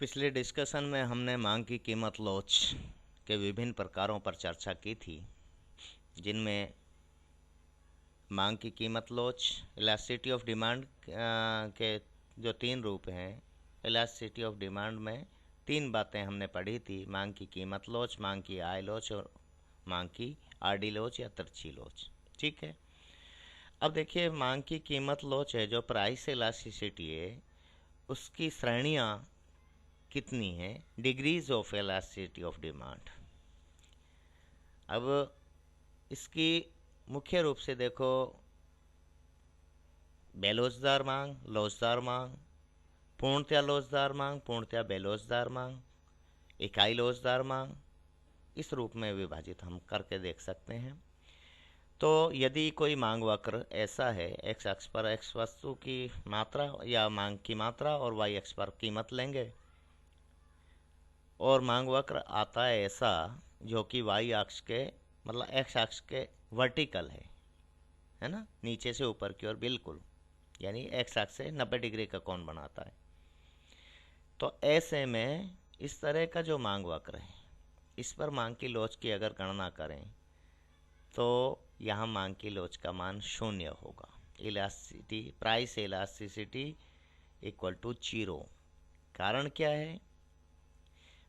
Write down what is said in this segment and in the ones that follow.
पिछले डिस्कशन में हमने मांग की कीमत लोच के विभिन्न प्रकारों पर चर्चा की थी, जिनमें मांग की कीमत लोच, इलास्टिसिटी ऑफ डिमांड के जो तीन रूप हैं। इलास्टिसिटी ऑफ डिमांड में तीन बातें हमने पढ़ी थी: मांग की कीमत लोच, मांग की आय लोच और मांग की आरडी लोच या तिरछी लोच। ठीक है, अब देखिए मांग की कीमत लोच है जो प्राइस इलास्टिसिटी है, उसकी श्रेणियाँ कितनी है, degrees of elasticity of demand. अब इसकी मुख्य रूप से देखो, बेलोचदार मांग, लोचदार मांग, पूर्णतया लोचदार मांग, पूर्णतया बेलोचदार मांग, इकाई लोचदार मांग, इस रूप में विभाजित हम करके देख सकते हैं। तो यदि कोई मांग वक्र ऐसा है, एक्स अक्ष पर एक्स वस्तु की मात्रा या मांग की मात्रा और वाई अक्ष पर कीमत लेंगे, और मांग वक्र आता है ऐसा जो कि वाई अक्ष के मतलब एक्स अक्ष के वर्टिकल है ना, नीचे से ऊपर की ओर बिल्कुल, यानी एक्स अक्ष से 90 डिग्री का कोण बनाता है। तो ऐसे में इस तरह का जो मांग वक्र है, इस पर मांग की लोच की अगर गणना करें तो यहाँ मांग की लोच का मान 0 होगा। Elasticity, price elasticity equal to 0। कारण क्या है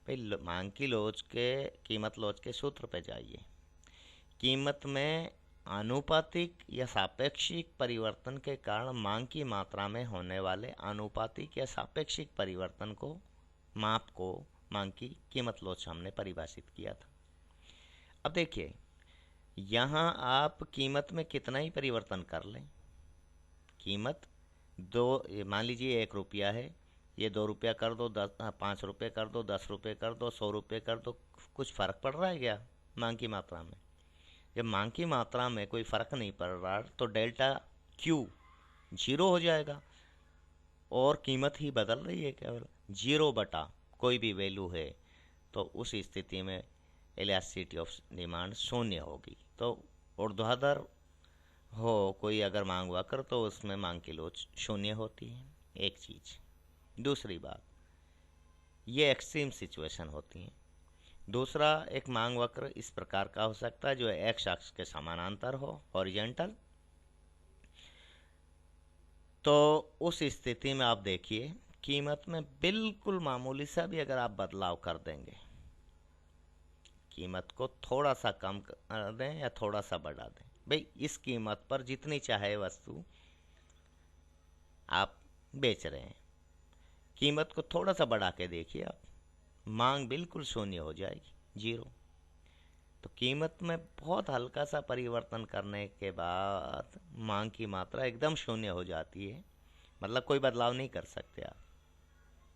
भाई? मांग की लोच के कीमत लोच के सूत्र पे जाइए। कीमत में आनुपातिक या सापेक्षिक परिवर्तन के कारण मांग की मात्रा में होने वाले आनुपातिक या सापेक्षिक परिवर्तन को, माप को मांग की कीमत लोच हमने परिभाषित किया था। अब देखिए यहाँ आप कीमत में कितना ही परिवर्तन कर लें, कीमत मान लीजिए 1 रुपया है, ये 2 रुपया कर दो, 5 रुपये कर दो, 10 रुपये कर दो, 100 रुपये कर दो, कुछ फ़र्क पड़ रहा है क्या मांग की मात्रा में? जब मांग की मात्रा में कोई फ़र्क नहीं पड़ रहा तो डेल्टा क्यू 0 हो जाएगा और कीमत ही बदल रही है केवल 0 बटा कोई भी वैल्यू है, तो उस स्थिति में इलास्टिसिटी ऑफ डिमांड 0 होगी। तो ऊर्ध्वाधर हो कोई अगर मांग वक्र तो उसमें मांग की लोच 0 होती है, एक चीज़। दूसरी बात, ये एक्सट्रीम सिचुएशन होती है। दूसरा, एक मांग वक्र इस प्रकार का हो सकता है जो एक्स अक्ष के समानांतर हो, हॉरिजॉन्टल। तो उस स्थिति में आप देखिए कीमत में बिल्कुल मामूली सा भी अगर आप बदलाव कर देंगे, कीमत को थोड़ा सा कम कर दें या थोड़ा सा बढ़ा दें, भाई इस कीमत पर जितनी चाहे वस्तु आप बेच रहे हैं, कीमत को थोड़ा सा बढ़ा के देखिए आप, मांग बिल्कुल 0 हो जाएगी, 0। तो कीमत में बहुत हल्का सा परिवर्तन करने के बाद मांग की मात्रा एकदम 0 हो जाती है, मतलब कोई बदलाव नहीं कर सकते आप।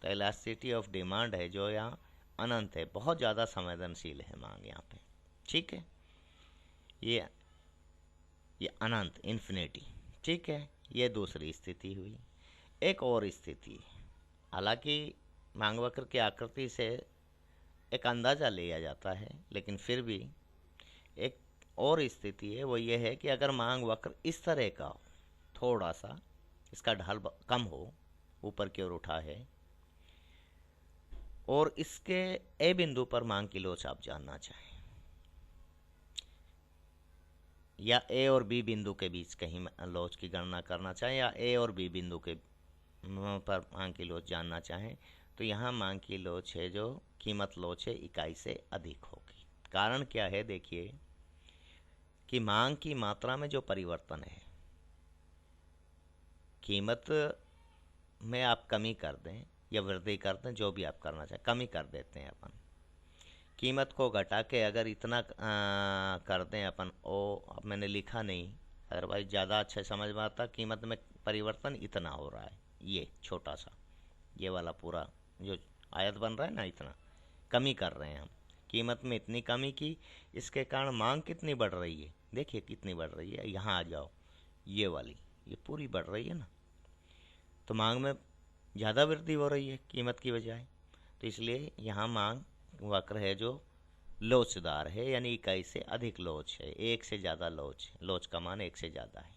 तो इलास्टिसिटी ऑफ डिमांड है जो यहाँ अनंत है, बहुत ज़्यादा संवेदनशील है मांग यहाँ पे। ठीक है, ये अनंत, इन्फिनिटी। ठीक है, ये दूसरी स्थिति हुई। एक और स्थिति, हालांकि मांग वक्र की आकृति से एक अंदाज़ा लिया जाता है, लेकिन फिर भी एक और स्थिति है, वो ये है कि अगर मांग वक्र इस तरह का हो, थोड़ा सा इसका ढाल कम हो, ऊपर की ओर उठा है, और इसके ए बिंदु पर मांग की लोच आप जानना चाहें, या ए और बी बिंदु के बीच कहीं लोच की गणना करना चाहें, या ए और बी बिंदु के पर मांग की लोच जानना चाहें, तो यहाँ मांग की लोच है जो कीमत लोच है इकाई से अधिक होगी। कारण क्या है? देखिए कि मांग की मात्रा में जो परिवर्तन है, कीमत में आप कमी कर दें या वृद्धि कर दें, जो भी आप करना चाहें, कमी कर देते हैं अपन, कीमत को घटा के अगर इतना कर दें अपन, अब मैंने लिखा नहीं, अदरवाइज ज़्यादा अच्छा समझ में आता, कीमत में परिवर्तन इतना हो रहा है, ये छोटा सा, ये वाला पूरा जो आयत बन रहा है ना, इतना कमी कर रहे हैं हम, कीमत में इतनी कमी की, इसके कारण मांग कितनी बढ़ रही है, देखिए कितनी बढ़ रही है। यहाँ आ जाओ, ये वाली, ये पूरी बढ़ रही है ना, तो मांग में ज़्यादा वृद्धि हो रही है कीमत की बजाय, तो इसलिए यहाँ मांग वक्र है जो लोचदार है, यानी इकाई से अधिक लोच है, एक से ज़्यादा लोच, लोच का मान 1 से ज़्यादा है।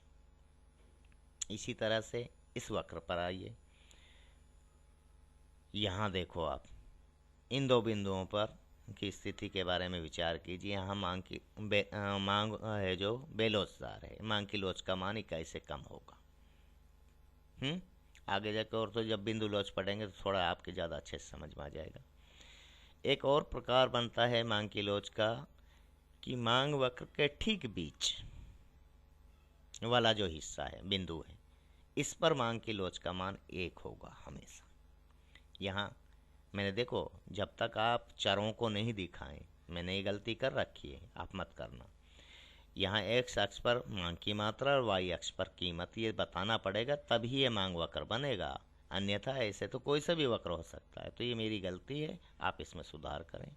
इसी तरह से इस वक्र पर आइए, यहाँ देखो आप इन दो बिंदुओं पर की स्थिति के बारे में विचार कीजिए। यहाँ मांग है जो बेलोचदार है, मांग की लोच का मान इकाई से कम होगा। आगे जाकर और तो जब बिंदु लोच पढ़ेंगे तो थोड़ा आपके ज़्यादा अच्छे से समझ में आ जाएगा। एक और प्रकार बनता है मांग की लोच का कि मांग वक्र के ठीक बीच वाला जो हिस्सा है, बिंदु है, इस पर मांग की लोच का मान 1 होगा हमेशा। यहाँ मैंने देखो, जब तक आप चरों को नहीं दिखाएं, मैंने ये गलती कर रखी है, आप मत करना। यहाँ x अक्ष पर मांग की मात्रा और y अक्ष पर कीमत ये बताना पड़ेगा, तभी ये मांग वक्र बनेगा। अन्यथा ऐसे तो कोई सा भी वक्र हो सकता है। तो ये मेरी गलती है, आप इसमें सुधार करें,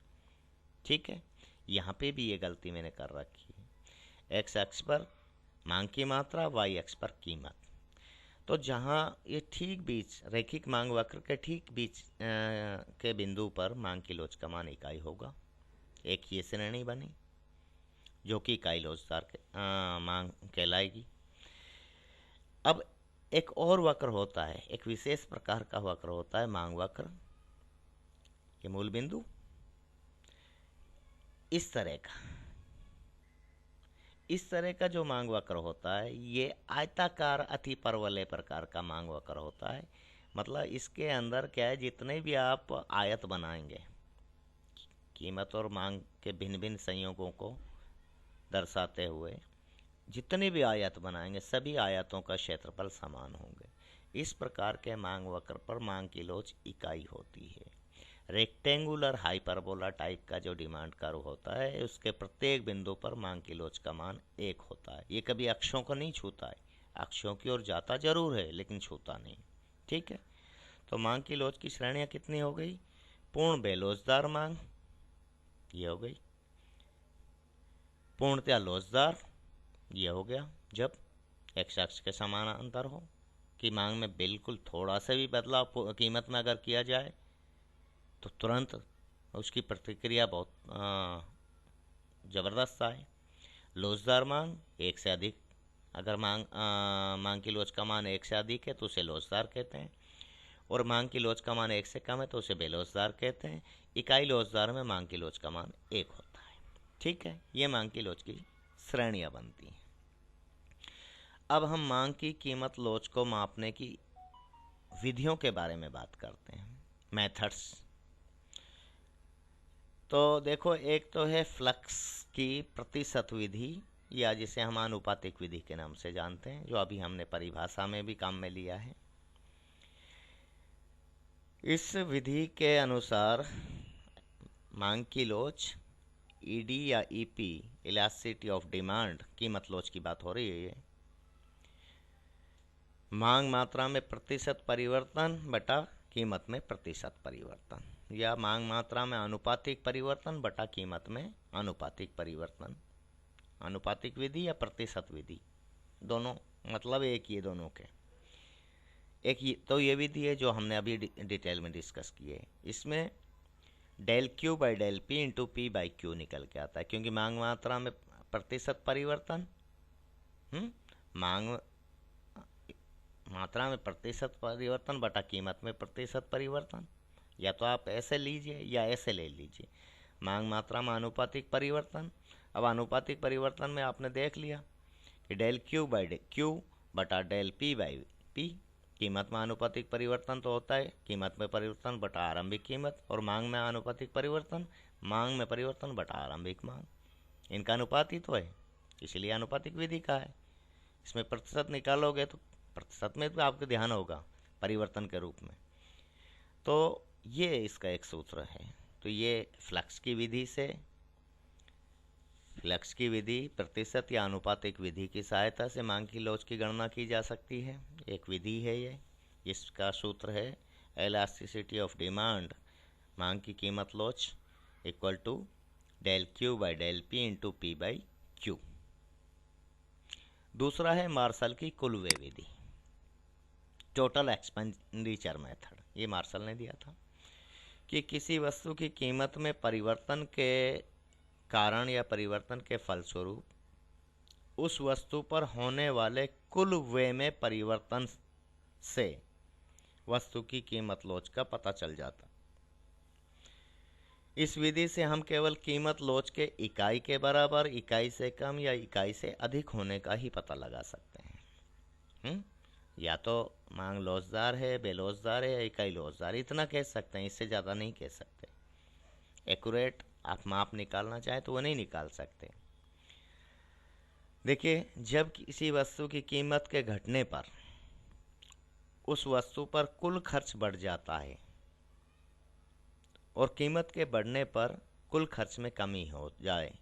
ठीक है। यहाँ पे भी ये गलती मैंने कर रखी है। x अक्ष पर मांग की मात्रा, y अक्ष पर कीमत। तो जहाँ ये ठीक बीच, रैखिक मांग वक्र के ठीक बीच के बिंदु पर मांग की लोच का मान इकाई होगा। एक ये श्रेणी बनी जो कि इकाई लोचदार मांग कहलाएगी। अब एक और वक्र होता है, एक विशेष प्रकार का वक्र होता है मांग वक्र। ये मूल बिंदु इस तरह का जो मांग वक्र होता है, ये आयताकार अति परवलय प्रकार का मांग वक्र होता है। मतलब इसके अंदर क्या है, जितने भी आप आयत बनाएंगे, कीमत और मांग के भिन्न भिन्न संयोगों को दर्शाते हुए जितने भी आयत बनाएंगे, सभी आयतों का क्षेत्रफल समान होंगे। इस प्रकार के मांग वक्र पर मांग की लोच इकाई होती है। रेक्टेंगुलर हाइपरबोला टाइप का जो डिमांड कर्व होता है, उसके प्रत्येक बिंदु पर मांग की लोच का मान 1 होता है। ये कभी अक्षों को नहीं छूता है, अक्षों की ओर जाता जरूर है लेकिन छूता नहीं, ठीक है। तो मांग की लोच की श्रेणियां कितनी हो गई? पूर्ण बेलोचदार मांग, ये हो गई। पूर्णतया लोचदार, ये हो गया जब x अक्ष के समानांतर हो, कि मांग में बिल्कुल थोड़ा सा भी बदलाव कीमत में अगर किया जाए तो तुरंत उसकी प्रतिक्रिया बहुत ज़बरदस्त आए। लोचदार मांग 1 से अधिक, अगर मांग की लोच का मान 1 से अधिक है तो उसे लोचदार कहते हैं, और मांग की लोच का मान 1 से कम है तो उसे बेलोचदार कहते हैं। इकाई लोचदार में मांग की लोच का मान 1 होता है, ठीक है। ये मांग की लोच की श्रेणियाँ बनती हैं। अब हम मांग की कीमत लोच को मापने की विधियों के बारे में बात करते हैं, मेथड्स। तो देखो, एक तो है फ्लक्स की प्रतिशत विधि, या जिसे हम आनुपातिक विधि के नाम से जानते हैं, जो अभी हमने परिभाषा में भी काम में लिया है। इस विधि के अनुसार मांग की लोच ईडी या ईपी, इलास्टिसिटी ऑफ डिमांड, कीमत लोच की बात हो रही है, ये मांग मात्रा में प्रतिशत परिवर्तन बटा कीमत में प्रतिशत परिवर्तन, या मांग मात्रा में आनुपातिक परिवर्तन बटा कीमत में आनुपातिक परिवर्तन। आनुपातिक विधि या प्रतिशत विधि, दोनों मतलब एक ही, दोनों के एक ही। तो ये विधि है जो हमने अभी डिटेल में डिस्कस की है। इसमें del q by del p into p by q निकल के आता है, क्योंकि मांग मात्रा में प्रतिशत परिवर्तन, मांग मात्रा में प्रतिशत परिवर्तन बटा कीमत में प्रतिशत परिवर्तन। या तो आप ऐसे लीजिए या ऐसे ले लीजिए, मांग मात्रा में आनुपातिक परिवर्तन। अब आनुपातिक परिवर्तन में आपने देख लिया कि डेल क्यू बाई क्यू बटा डेल पी बाई पी, कीमत में आनुपातिक परिवर्तन तो होता है, कीमत में परिवर्तन बटा आरंभिक कीमत, और मांग में आनुपातिक परिवर्तन, मांग में परिवर्तन बटा आरंभिक मांग। इनका अनुपात ही तो है, इसलिए आनुपातिक विधि का है। इसमें प्रतिशत निकालोगे तो प्रतिशत में भी आपको ध्यान होगा परिवर्तन के रूप में। तो ये इसका एक सूत्र है। तो ये फ्लक्स की विधि से, फ्लक्स की विधि प्रतिशत या आनुपातिक विधि की सहायता से मांग की लोच की गणना की जा सकती है। एक विधि है ये, इसका सूत्र है इलास्टिसिटी ऑफ डिमांड, मांग की कीमत लोच equal to del q by del p into p by q. दूसरा है मार्शल की कुलवे विधि, टोटल एक्सपेंडिचर मेथड। ये मार्शल ने दिया था कि किसी वस्तु की कीमत में परिवर्तन के कारण या परिवर्तन के फलस्वरूप उस वस्तु पर होने वाले कुल व्यय में परिवर्तन से वस्तु की कीमत लोच का पता चल जाता। इस विधि से हम केवल कीमत लोच के इकाई के बराबर, इकाई से कम या इकाई से अधिक होने का ही पता लगा सकते हैं। या तो मांग लोचदार है, बेलोचदार है या इकाई लोचदार, इतना कह सकते हैं, इससे ज़्यादा नहीं कह सकते। एक्यूरेट आप माप निकालना चाहें तो वो नहीं निकाल सकते। देखिए, जब किसी वस्तु की कीमत के घटने पर उस वस्तु पर कुल खर्च बढ़ जाता है और कीमत के बढ़ने पर कुल खर्च में कमी हो जाए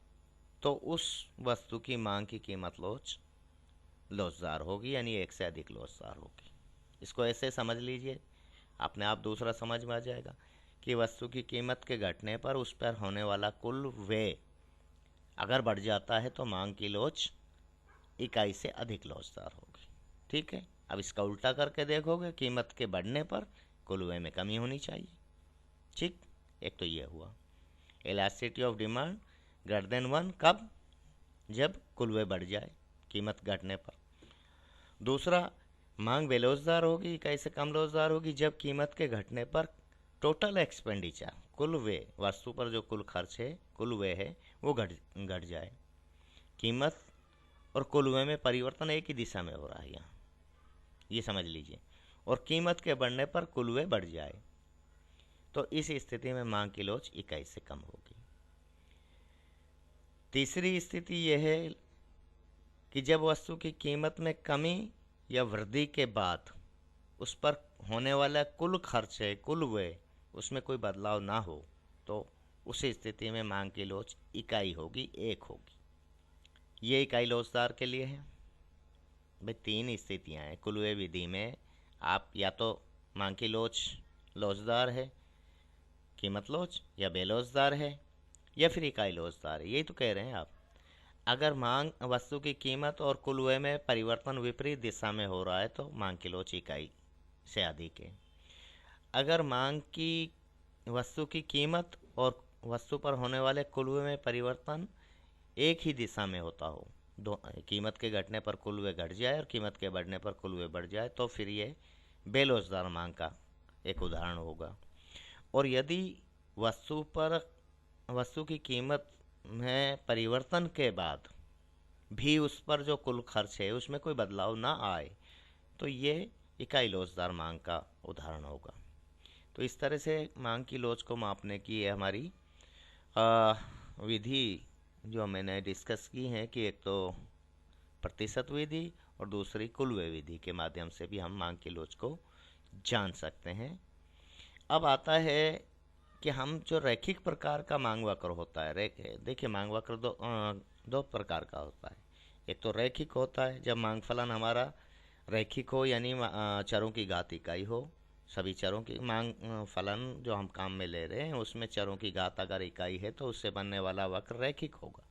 तो उस वस्तु की मांग की कीमत लोचदार होगी, यानी एक से अधिक लोचदार होगी। इसको ऐसे समझ लीजिए, अपने आप दूसरा समझ में आ जाएगा कि वस्तु की कीमत के घटने पर उस पर होने वाला कुल व्यय अगर बढ़ जाता है तो मांग की लोच इकाई से अधिक लोचदार होगी। ठीक है, अब इसका उल्टा करके देखोगे, कीमत के बढ़ने पर कुल व्यय में कमी होनी चाहिए। ठीक, एक तो ये हुआ elasticity of demand greater than 1, कब? जब कुल व्यय बढ़ जाए कीमत घटने पर। दूसरा, मांग बेलोचदार होगी, इकाई से कम लोचदार होगी, जब कीमत के घटने पर टोटल एक्सपेंडिचर, कुल व्यय, वस्तु पर जो कुल खर्च है, कुल व्यय है, वो घट जाए। कीमत और कुल व्यय में परिवर्तन एक ही दिशा में हो रहा है यहाँ, ये समझ लीजिए। और कीमत के बढ़ने पर कुल व्यय बढ़ जाए तो इस स्थिति में मांग की लोच इकाई से कम होगी। तीसरी स्थिति यह है कि जब वस्तु की कीमत में कमी या वृद्धि के बाद उस पर होने वाला कुल खर्च है, कुल व्यय, उसमें कोई बदलाव ना हो तो उस स्थिति में मांग की लोच इकाई होगी, एक होगी। ये इकाई लोचदार के लिए है। भाई 3 स्थितियां हैं कुल व्यय विधि में। आप या तो मांग की लोच लोचदार है, कीमत लोच, या बेलोचदार है, या फिर इकाई लोचदार है, यही तो कह रहे हैं आप। अगर मांग वस्तु की कीमत और कुल व्यय में परिवर्तन विपरीत दिशा में हो रहा है तो मांग की लोच इकाई से अधिक है। अगर मांग की वस्तु की कीमत और वस्तु पर होने वाले कुल व्यय में परिवर्तन एक ही दिशा में होता हो, कीमत के घटने पर कुल व्यय घट जाए और कीमत के बढ़ने पर कुल व्यय बढ़ जाए, तो फिर ये बेलोचदार मांग का एक उदाहरण होगा। और यदि वस्तु की कीमत में परिवर्तन के बाद भी उस पर जो कुल खर्च है उसमें कोई बदलाव ना आए तो ये इकाई लोचदार मांग का उदाहरण होगा। तो इस तरह से मांग की लोच को मापने की ये हमारी विधि जो मैंने डिस्कस की है कि एक तो प्रतिशत विधि और दूसरी कुल व्यय विधि के माध्यम से भी हम मांग की लोच को जान सकते हैं। अब आता है कि हम जो रैखिक प्रकार का मांग वक्र होता है, देखिए मांग वक्र दो प्रकार का होता है। एक तो रैखिक होता है, जब मांग फलन हमारा रैखिक हो, यानी चरों की घात इकाई हो, सभी चरों की मांग फलन जो हम काम में ले रहे हैं उसमें चरों की घात अगर इकाई है तो उससे बनने वाला वक्र रैखिक होगा।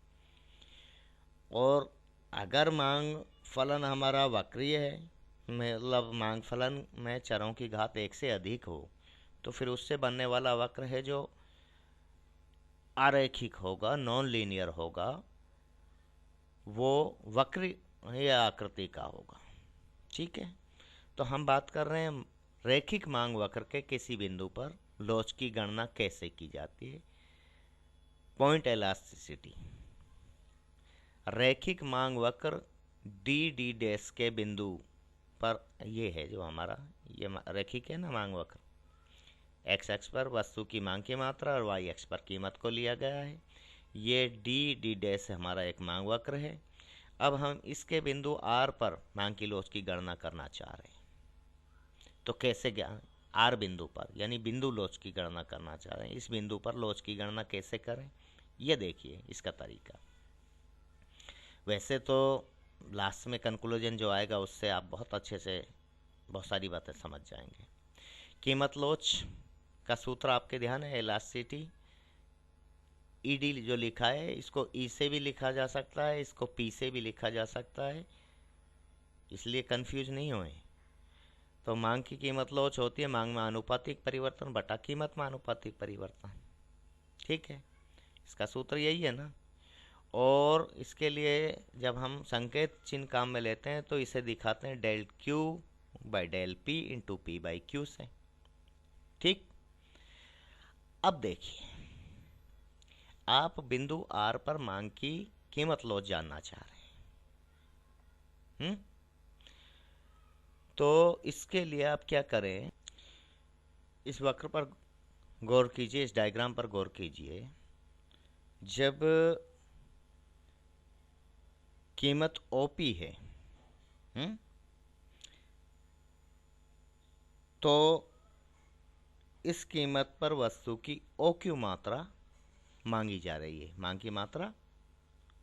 और अगर मांग फलन हमारा वक्रीय है, मतलब मांग फलन में चरों की घात 1 से अधिक हो, तो फिर उससे बनने वाला वक्र है जो अरैखिक होगा, नॉन लीनियर होगा, वो वक्र या आकृति का होगा। ठीक है, तो हम बात कर रहे हैं रैखिक मांग वक्र के किसी बिंदु पर लोच की गणना कैसे की जाती है। पॉइंट इलास्टिसिटी, रैखिक मांग वक्र डी डैश के बिंदु पर ये है जो हमारा ये रैखिक है ना मांग वक्र, एक्स एक्स पर वस्तु की मांग की मात्रा और वाई एक्स पर कीमत को लिया गया है। ये डी डैश हमारा एक मांग वक्र है। अब हम इसके बिंदु आर पर मांग की लोच की गणना करना चाह रहे हैं, तो कैसे आर बिंदु पर यानी बिंदु लोच की गणना करना चाह रहे हैं, इस बिंदु पर लोच की गणना कैसे करें ये देखिए इसका तरीका। वैसे तो लास्ट में कंक्लूजन जो आएगा उससे आप बहुत अच्छे से बहुत सारी बातें समझ जाएंगे। कीमत लोच का सूत्र आपके ध्यान है, इलास्टिसिटी ईडी जो लिखा है इसको ई से भी लिखा जा सकता है, इसको पी से भी लिखा जा सकता है, इसलिए कंफ्यूज नहीं होए। तो मांग की कीमत लोच होती है मांग में आनुपातिक परिवर्तन बटा कीमत में आनुपातिक परिवर्तन। ठीक है, इसका सूत्र यही है ना। और इसके लिए जब हम संकेत चिन्ह काम में लेते हैं तो इसे दिखाते हैं del q by del p into p by q से। ठीक, अब देखिए, आप बिंदु आर पर मांग की कीमत लॉस जानना चाह रहे हैं। तो इसके लिए आप क्या करें, इस वक्र पर गौर कीजिए, इस डायग्राम पर गौर कीजिए। जब कीमत ओपी है, तो इस कीमत पर वस्तु की ओ क्यू मात्रा मांगी जा रही है। मांग की मात्रा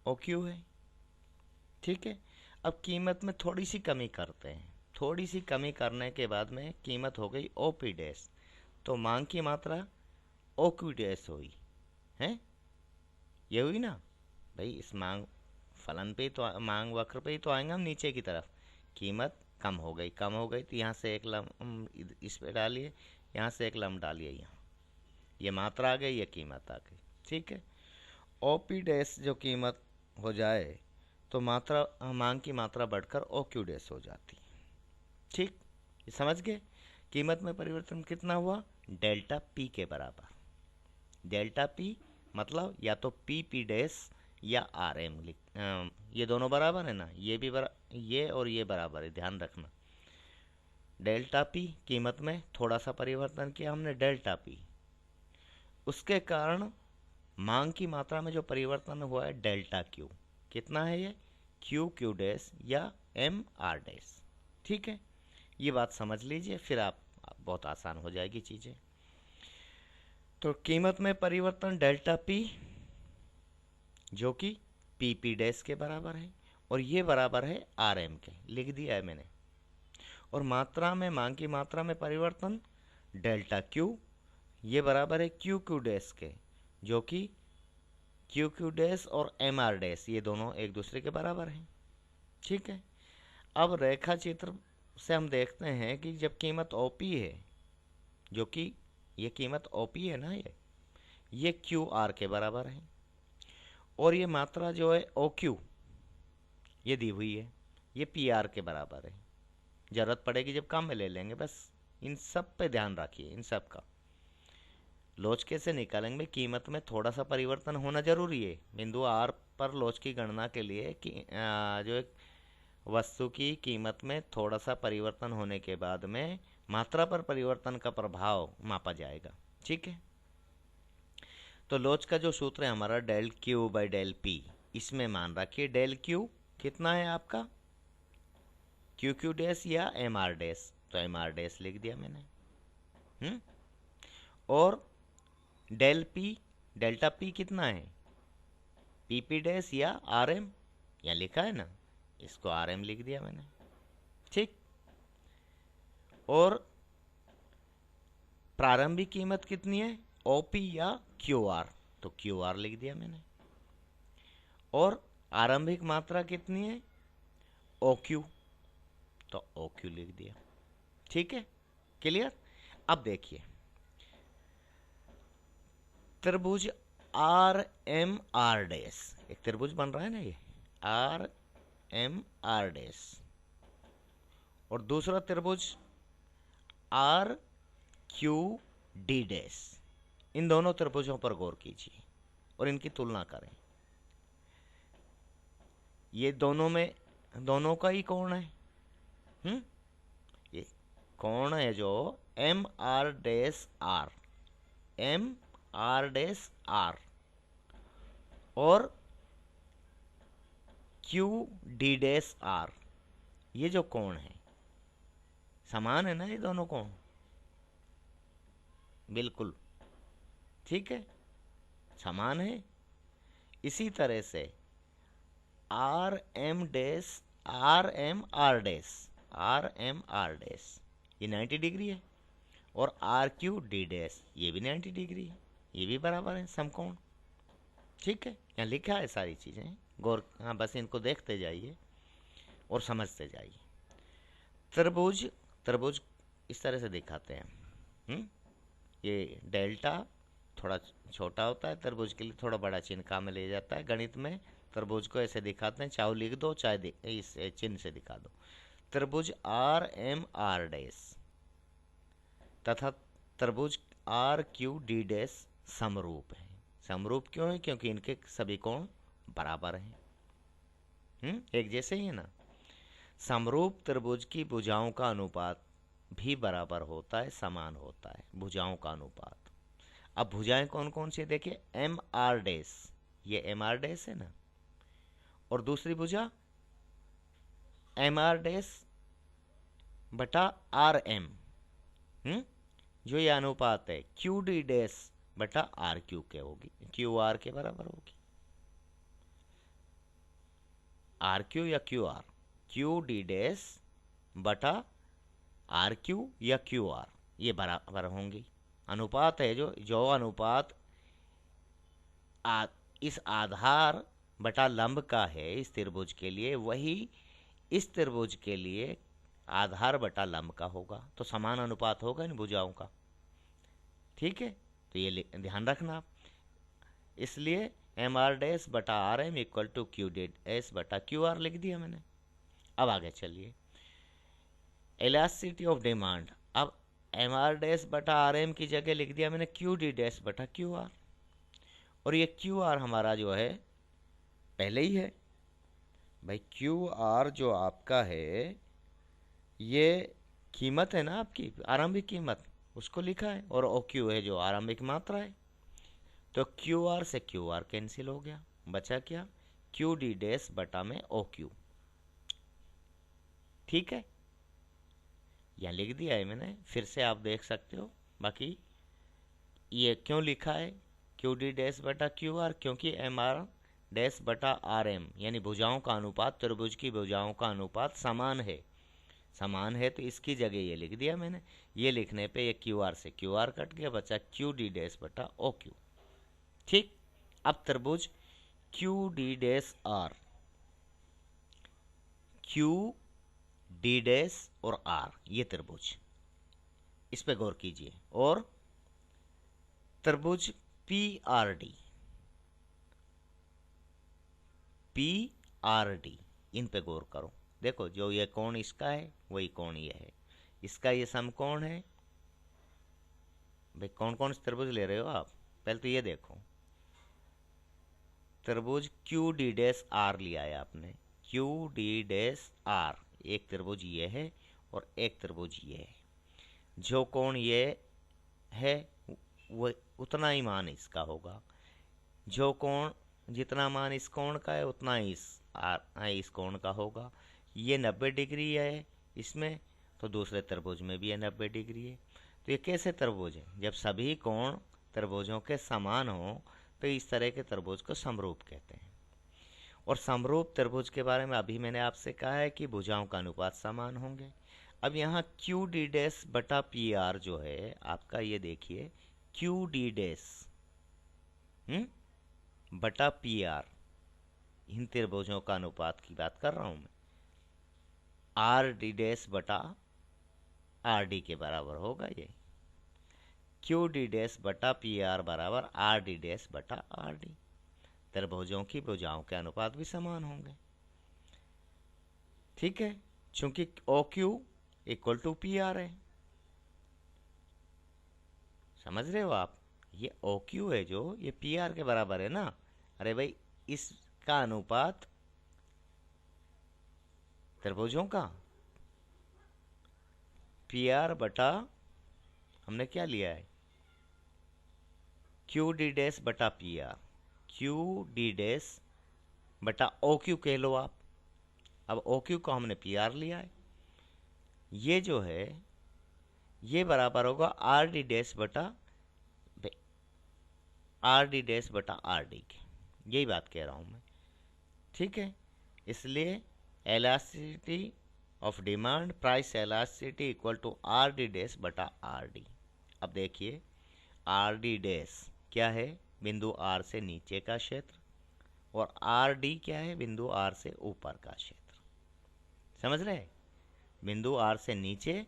ओ क्यू है। ठीक है, अब कीमत में थोड़ी सी कमी करते हैं। थोड़ी सी कमी करने के बाद में कीमत हो गई ओ पी डैश, तो मांग की मात्रा ओ क्यू डैश हुई है। ये हुई ना भाई। इस मांग फलन पे तो, मांग वक्र पे ही तो आएंगे हम नीचे की तरफ। कीमत कम हो गई, कम हो गई, तो यहाँ से एक लम इस पे डालिए, यहाँ से एक लम डालिए, यहाँ ये मात्रा आ गई, ये कीमत आ गई। ठीक है, ओ पी डैश जो कीमत हो जाए तो मात्रा, मांग की मात्रा बढ़कर ओ क्यू डैश हो जाती है। ठीक, ये समझ गए। कीमत में परिवर्तन कितना हुआ, डेल्टा पी के बराबर। डेल्टा पी मतलब या तो पी पी डैश या आर एम ये दोनों बराबर है ना, ये भी ये और ये बराबर है, ध्यान रखना। डेल्टा पी कीमत में थोड़ा सा परिवर्तन किया हमने, डेल्टा पी, उसके कारण मांग की मात्रा में जो परिवर्तन हुआ है डेल्टा क्यू। कितना है ये, क्यू क्यू डैश या एम आर डैश। ठीक है, ये बात समझ लीजिए, फिर आप बहुत आसान हो जाएगी चीज़ें। तो कीमत में परिवर्तन डेल्टा पी जो कि पी पी डैश के बराबर है, और ये बराबर है आर एम के, लिख दिया है मैंने। और मात्रा में, मांग की मात्रा में परिवर्तन डेल्टा क्यू, ये बराबर है क्यू क्यू डैश के, जो कि क्यू क्यू डैश और एम आर डैश ये दोनों एक दूसरे के बराबर हैं। ठीक है, अब रेखा चित्र से हम देखते हैं कि जब कीमत ओपी है, जो कि ये कीमत ओपी है ना, ये क्यू आर के बराबर है, और ये मात्रा जो है ओ क्यू ये दी हुई है, ये पी आर के बराबर है। ज़रूरत पड़ेगी जब काम में ले लेंगे, बस इन सब पे ध्यान रखिए। इन सब का लोच कैसे निकालेंगे, कीमत में थोड़ा सा परिवर्तन होना जरूरी है बिंदु आर पर लोच की गणना के लिए। कि जो एक वस्तु की कीमत में थोड़ा सा परिवर्तन होने के बाद में मात्रा पर परिवर्तन का प्रभाव मापा जाएगा। ठीक है, तो लोच का जो सूत्र है हमारा del q by del p, इसमें मान रखिए डेल क्यू कितना है आपका, क्यू क्यू डैश या एम आर डैश, तो एम आर डैश लिख दिया मैंने। और डेल पी, डेल्टा पी कितना है, पी पी डैश या आर एम, यहाँ लिखा है ना, इसको आर एम लिख दिया मैंने। ठीक, और प्रारंभिक कीमत कितनी है, ओ पी या क्यू आर, तो क्यू आर लिख दिया मैंने। और आरंभिक मात्रा कितनी है, ओ क्यू, तो ओ क्यू लिख दिया। ठीक है, क्लियर। अब देखिए, त्रिभुज आर एम आर डैश, एक त्रिभुज बन रहा है ना, ये आर एम आर डैश, और दूसरा त्रिभुज आर क्यू डी डैश। इन दोनों त्रिभुजों पर गौर कीजिए और इनकी तुलना करें। ये दोनों में, दोनों का ही कोण है। ये कोण है जो M R dash R, M R dash R, और क्यू डी डैश आर, ये जो कोण है समान है ना, ये दोनों कोण बिल्कुल ठीक है, समान है। इसी तरह से R M dash, R M R dash, R M R dash ये 90 डिग्री है, और आर क्यू डी डैश ये भी 90 डिग्री है, ये भी बराबर है, समकोण। ठीक है, यहाँ लिखा है सारी चीज़ें, गौर, हाँ बस इनको देखते जाइए और समझते जाइए। त्रिभुज, त्रिभुज इस तरह से दिखाते हैं। ये डेल्टा थोड़ा छोटा होता है, त्रिभुज के लिए थोड़ा बड़ा चिन्ह काम में ले जाता है। गणित में त्रिभुज को ऐसे दिखाते हैं, चाहे लिख दो चाहे इस चिन्ह से दिखा दो। त्रिभुज आर एम आर डैश तथा त्रिभुज आर क्यू डी डैश समरूप है। समरूप क्यों है? क्योंकि इनके सभी कोण बराबर हैं। एक जैसे ही है ना। समरूप त्रिभुज की भुजाओं का अनुपात भी बराबर होता है, समान होता है भुजाओं का अनुपात। अब भुजाएं कौन कौन सी देखिए, एम आर डैश, ये एम आर डैश है ना, और दूसरी भुजा एम आर डैश बटा आर एम, जो ये अनुपात है क्यू डी डैश बटा आर क्यू के होगी, क्यू आर के बराबर होगी। आर क्यू या Q R, Q D dash बटा आर क्यू या क्यू आर, ये बराबर होंगी। अनुपात है जो अनुपात इस आधार बटा लंब का है इस त्रिभुज के लिए, वही इस त्रिभुज के लिए आधार बटा लंब का होगा। तो समान अनुपात होगा इन भुजाओं का। ठीक है, तो ये ध्यान रखना आप। इसलिए एम आर डैश बटा R M equal to Q D dash बटा क्यू आर लिख दिया मैंने। अब आगे चलिए, इलास्टिसिटी ऑफ डिमांड। अब एम आर डैश बटा आर एम की जगह लिख दिया मैंने क्यू डी डैश बटा क्यू आर, और ये क्यू आर हमारा जो है पहले ही है भाई। क्यू आर जो आपका है ये कीमत है ना आपकी, आरंभिक कीमत, उसको लिखा है, और ओ क्यू है जो आरंभिक मात्रा है। तो क्यू आर से क्यू आर कैंसिल हो गया, बचा क्या, क्यू डी डैश बटा में ओ क्यू। ठीक है, यहाँ लिख दिया है मैंने, फिर से आप देख सकते हो। बाकी ये क्यों लिखा है क्यू डी डैश बटा क्यू आर, क्योंकि एम आर डैश बटा आर एम यानी भुजाओं का अनुपात, त्रिभुज की भुजाओं का अनुपात समान है। समान है तो इसकी जगह ये लिख दिया मैंने। ये लिखने पे ये क्यू आर से क्यू आर कट गया, बचा क्यू डी डैश बटा ओ क्यू। ठीक, अब त्रिभुज Q D dash R, Q D dash और आर, ये त्रिभुज, इस पे गौर कीजिए। और त्रिभुज P R D, P R D, इन पे गौर करो। देखो, जो ये कोण इसका है वही कोण ये है, इसका ये समकोण है। भाई कौन कौन से त्रिभुज ले रहे हो आप, पहले तो ये देखो। त्रिभुज क्यू डी डैश आर लिया है आपने, क्यू डी डैश आर, एक त्रिभुज ये है और एक त्रिभुज ये है। जो कोण ये है वो उतना ही मान इसका होगा, जो कोण जितना मान इस कोण का है उतना ही इस कोण का होगा। ये 90 डिग्री है इसमें, तो दूसरे त्रिभुज में भी ये 90 डिग्री है। तो ये कैसे त्रिभुज है, जब सभी कोण त्रिभुजों के समान हो तो इस तरह के त्रिभुज को समरूप कहते हैं। और समरूप त्रिभुज के बारे में अभी मैंने आपसे कहा है कि भुजाओं का अनुपात समान होंगे। अब यहाँ क्यू डी डैश बटा पी आर जो है आपका, ये देखिए क्यू डी डैश बटा पी आर, इन त्रिभुजों का अनुपात की बात कर रहा हूं मैं। आर डी डैश बटा आर डी के बराबर होगा ये, क्यू डी डैश बटा पी आर बराबर आर डी डैश बटा आर डी। त्रिभुजों की भुजाओं के अनुपात भी समान होंगे। ठीक है, चूंकि O Q equal to P R है। समझ रहे हो आप, ये ओ क्यू है जो ये पी आर के बराबर है ना। अरे भाई, इसका अनुपात त्रिभुजों का पी आर बटा, हमने क्या लिया है, क्यू डी डैश बटा P R, Q D dash बटा ओ क्यू कह लो आप। अब ओ क्यू को हमने पी आर लिया है, ये जो है ये बराबर होगा आर डी डैश बटा आर डी डैश बटा आर डी के। यही बात कह रहा हूँ मैं। ठीक है, इसलिए elasticity of demand, price elasticity equal to R D dash बटा आर डी। अब देखिए, आर डी डैश क्या है, बिंदु आर से नीचे का क्षेत्र, और आर डी क्या है, बिंदु आर से ऊपर का क्षेत्र। समझ रहे, बिंदु आर से नीचे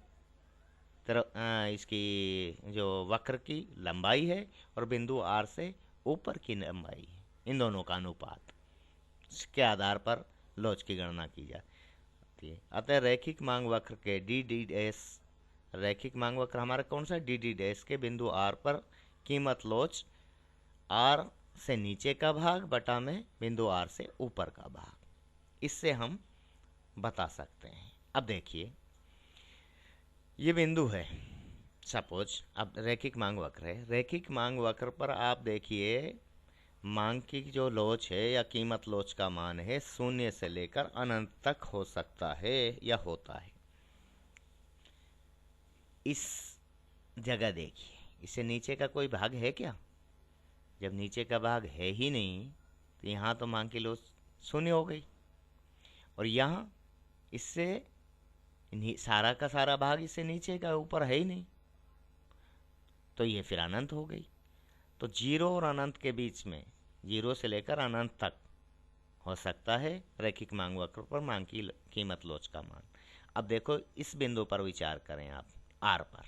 इसकी जो वक्र की लंबाई है और बिंदु आर से ऊपर की लंबाई है, इन दोनों का अनुपात के आधार पर लोच की गणना की जाए। होती है। अतः रैखिक मांग वक्र के डी डी डैश, रैखिक मांग वक्र हमारा कौन सा, डी डी डैश के बिंदु आर पर कीमत लोच आर से नीचे का भाग बटा में बिंदु आर से ऊपर का भाग, इससे हम बता सकते हैं। अब देखिए ये बिंदु है, सपोज अब रैखिक मांग वक्र है। रैखिक मांग वक्र पर आप देखिए मांग की जो लोच है या कीमत लोच का मान है 0 से लेकर अनंत तक हो सकता है या होता है। इस जगह देखिए, इससे नीचे का कोई भाग है क्या? जब नीचे का भाग है ही नहीं तो यहाँ तो मांग की लोच 0 हो गई, और यहाँ इससे सारा का सारा भाग इससे नीचे का ऊपर है ही नहीं, तो ये फिर अनंत हो गई। तो 0 और अनंत के बीच में 0 से लेकर अनंत तक हो सकता है रैखिक मांग वक्र पर मांग की कीमत लोच का मान। अब देखो इस बिंदु पर विचार करें आप, आर पर।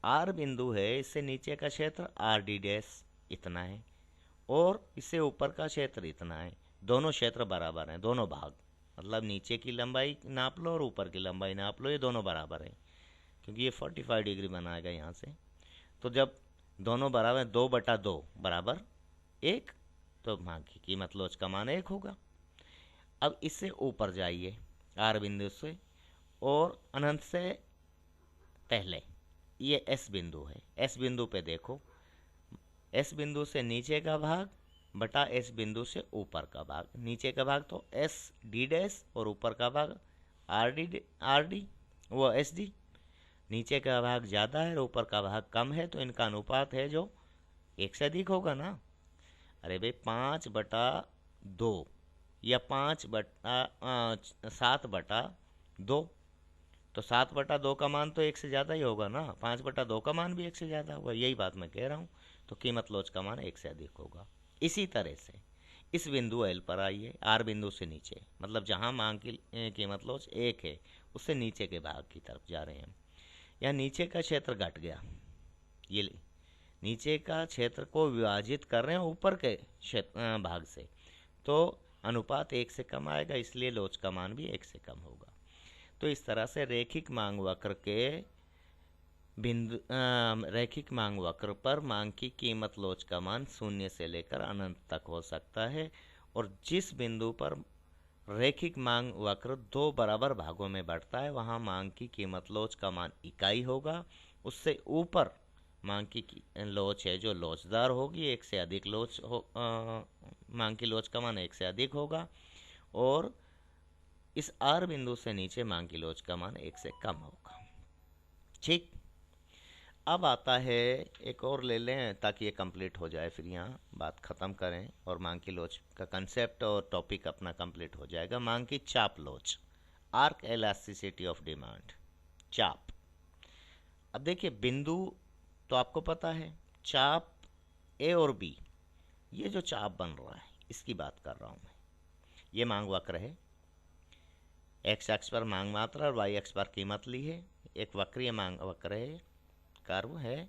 आर बिंदु है, इससे नीचे का क्षेत्र आर डी डैश इतना है और इससे ऊपर का क्षेत्र इतना है। दोनों क्षेत्र बराबर हैं, दोनों भाग, मतलब नीचे की लंबाई नाप लो और ऊपर की लंबाई नाप लो, ये दोनों बराबर है क्योंकि ये 45 डिग्री बनाएगा यहाँ से। तो जब दोनों बराबर 2/2 बराबर 1, तो मांग की कीमत लोच का मान 1 होगा। अब इससे ऊपर जाइए आर बिंदु से और अनंत से पहले ये एस बिंदु है। एस बिंदु पे देखो, एस बिंदु से नीचे का भाग बटा एस बिंदु से ऊपर का भाग। नीचे का भाग तो एस डी डैश और ऊपर का भाग आर डी वो एस डी। नीचे का भाग ज़्यादा है और ऊपर का भाग कम है, तो इनका अनुपात है जो 1 से अधिक होगा ना। अरे भाई 5/2 या 7/2, तो 7/2 का मान तो 1 से ज़्यादा ही होगा ना, 5/2 का मान भी 1 से ज़्यादा होगा, यही बात मैं कह रहा हूँ। तो कीमत लोच का मान 1 से अधिक होगा। इसी तरह से इस बिंदु एल पर आइए, आर बिंदु से नीचे, मतलब जहाँ मांग की कीमत लोच 1 है उससे नीचे के भाग की तरफ जा रहे हैं। या नीचे का क्षेत्र घट गया, ये नीचे का क्षेत्र को विभाजित कर रहे हैं ऊपर के क्षेत्र भाग से, तो अनुपात 1 से कम आएगा, इसलिए लोच का मान भी 1 से कम होगा। तो इस तरह से रैखिक मांग वक्र के रैखिक मांग वक्र पर मांग की कीमत लोच का मान 0 से लेकर अनंत तक हो सकता है, और जिस बिंदु पर रैखिक मांग वक्र 2 बराबर भागों में बढ़ता है वहाँ मांग की कीमत लोच का मान इकाई होगा। उससे ऊपर मांग की लोच है जो लोचदार होगी, 1 से अधिक लोच हो, मांग की लोच का मान 1 से अधिक होगा, और इस आर बिंदु से नीचे मांग की लोच का मान 1 से कम होगा। ठीक, अब आता है एक और ले लें ताकि ये कंप्लीट हो जाए, फिर यहाँ बात ख़त्म करें और मांग की लोच का कंसेप्ट और टॉपिक अपना कंप्लीट हो जाएगा। मांग की चाप लोच, आर्क इलास्टिसिटी ऑफ डिमांड, चाप। अब देखिए बिंदु तो आपको पता है, चाप ए और बी, ये जो चाप बन रहा है इसकी बात कर रहा हूँ मैं। ये मांग वक्र है, एक्स अक्ष पर मांग मात्रा और वाई अक्ष पर कीमत ली है, एक वक्रीय मांग वक्र है, कर्व है।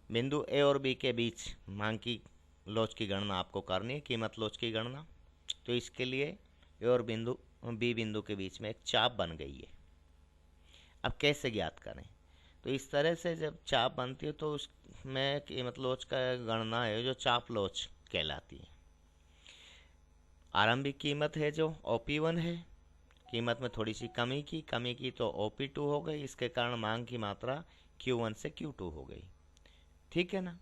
बिंदु ए और बी के बीच मांग की लोच की गणना आपको करनी है, कीमत लोच की गणना। तो इसके लिए ए और बिंदु बी बिंदु के बीच में एक चाप बन गई है। अब कैसे ज्ञात करें? तो इस तरह से जब चाप बनती है तो उसमें कीमत लोच का गणना है जो चाप लोच कहलाती है। आरंभिक कीमत है जो OP1 है, कीमत में थोड़ी सी कमी की तो OP2 हो गई, इसके कारण मांग की मात्रा Q1 से Q2 हो गई। ठीक है ना।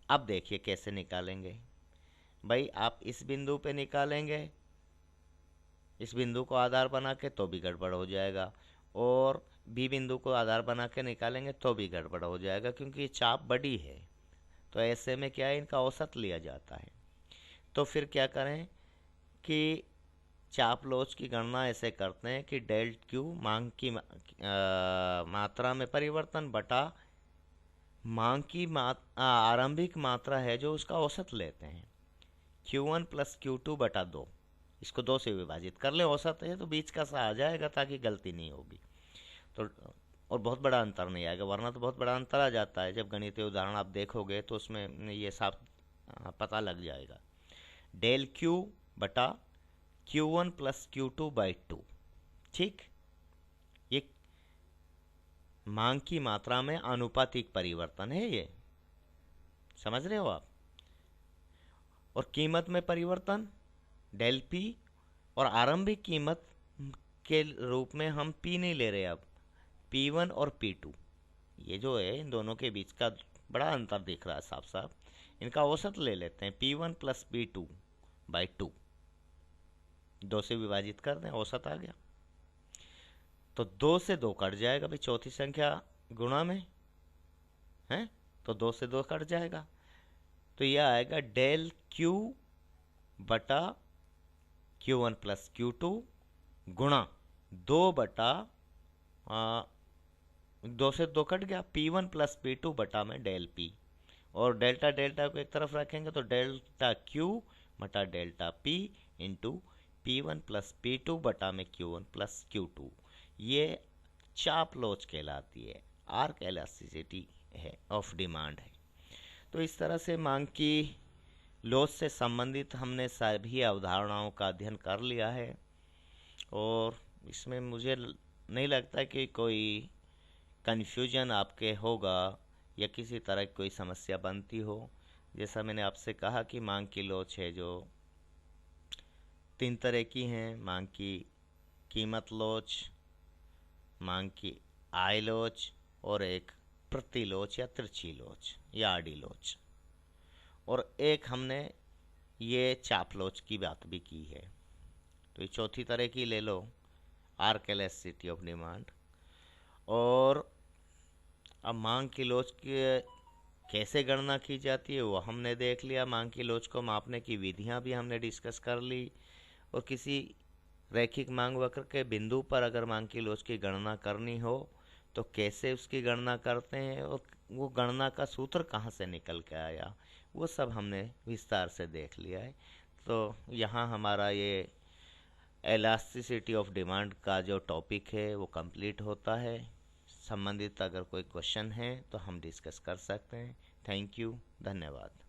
अब देखिए कैसे निकालेंगे भाई, आप इस बिंदु पे निकालेंगे, इस बिंदु को आधार बना के तो भी गड़बड़ हो जाएगा, और बी बिंदु को आधार बना के निकालेंगे तो भी गड़बड़ हो जाएगा, क्योंकि ये चाप बड़ी है। तो ऐसे में क्या है, इनका औसत लिया जाता है। तो फिर क्या करें कि चाप लोच की गणना ऐसे करते हैं कि डेल्ट क्यू मांग की मात्रा में परिवर्तन बटा मांग की आरंभिक मात्रा है जो उसका औसत लेते हैं, Q1 + Q2/2, इसको 2 से विभाजित कर ले, औसत है तो बीच का सा आ जाएगा ताकि गलती नहीं होगी। तो और बहुत बड़ा अंतर नहीं आएगा, वरना तो बहुत बड़ा अंतर आ जाता है। जब गणितीय उदाहरण आप देखोगे तो उसमें ये साफ पता लग जाएगा। डेल Q बटा Q1 प्लस Q2/2। ठीक, ये मांग की मात्रा में आनुपातिक परिवर्तन है, ये समझ रहे हो आप। और कीमत में परिवर्तन डेल पी, और आरंभिक कीमत के रूप में हम पी नहीं ले रहे, अब P1 और P2, ये जो है इन दोनों के बीच का बड़ा अंतर दिख रहा है साफ साफ। इनका औसत ले लेते हैं, P1 प्लस P2/2, 2 से विभाजित कर दें, औसत आ गया। तो 2 से 2 कट जाएगा भाई, चौथी संख्या गुणा में है तो 2 से 2 कट जाएगा, तो यह आएगा डेल Q बटा Q1 प्लस Q2 गुणा 2 से 2 कट गया, P1 प्लस P2 बटा में डेल P, और डेल्टा डेल्टा को एक तरफ रखेंगे तो डेल्टा Q बटा delta P into P1 plus P2 बटा में Q1 प्लस Q2। ये चाप लोच कहलाती है, आर्क इलास्टिसिटी है ऑफ डिमांड है। तो इस तरह से मांग की लोच से संबंधित हमने सभी अवधारणाओं का अध्ययन कर लिया है, और इसमें मुझे नहीं लगता कि कोई कन्फ्यूजन आपके होगा या किसी तरह की कोई समस्या बनती हो। जैसा मैंने आपसे कहा कि मांग की लोच है जो 3 तरह की हैं, मांग की कीमत लोच, मांग की आय लोच, और एक प्रति लोच या तिरछी लोच या आड़ी लोच, और एक हमने ये चाप लोच की बात भी की है। तो ये चौथी तरह की ले लो, आर्क इलास्टिसिटी ऑफ डिमांड। और अब मांग की लोच की कैसे गणना की जाती है वो हमने देख लिया, मांग की लोच को मापने की विधियां भी हमने डिस्कस कर ली, और किसी रैखिक मांग वक्र के बिंदु पर अगर मांग की लोच की गणना करनी हो तो कैसे उसकी गणना करते हैं, और वो गणना का सूत्र कहाँ से निकल के आया, वो सब हमने विस्तार से देख लिया है। तो यहाँ हमारा ये इलास्टिसिटी ऑफ डिमांड का जो टॉपिक है वो कंप्लीट होता है। संबंधित अगर कोई क्वेश्चन है तो हम डिस्कस कर सकते हैं। थैंक यू, धन्यवाद।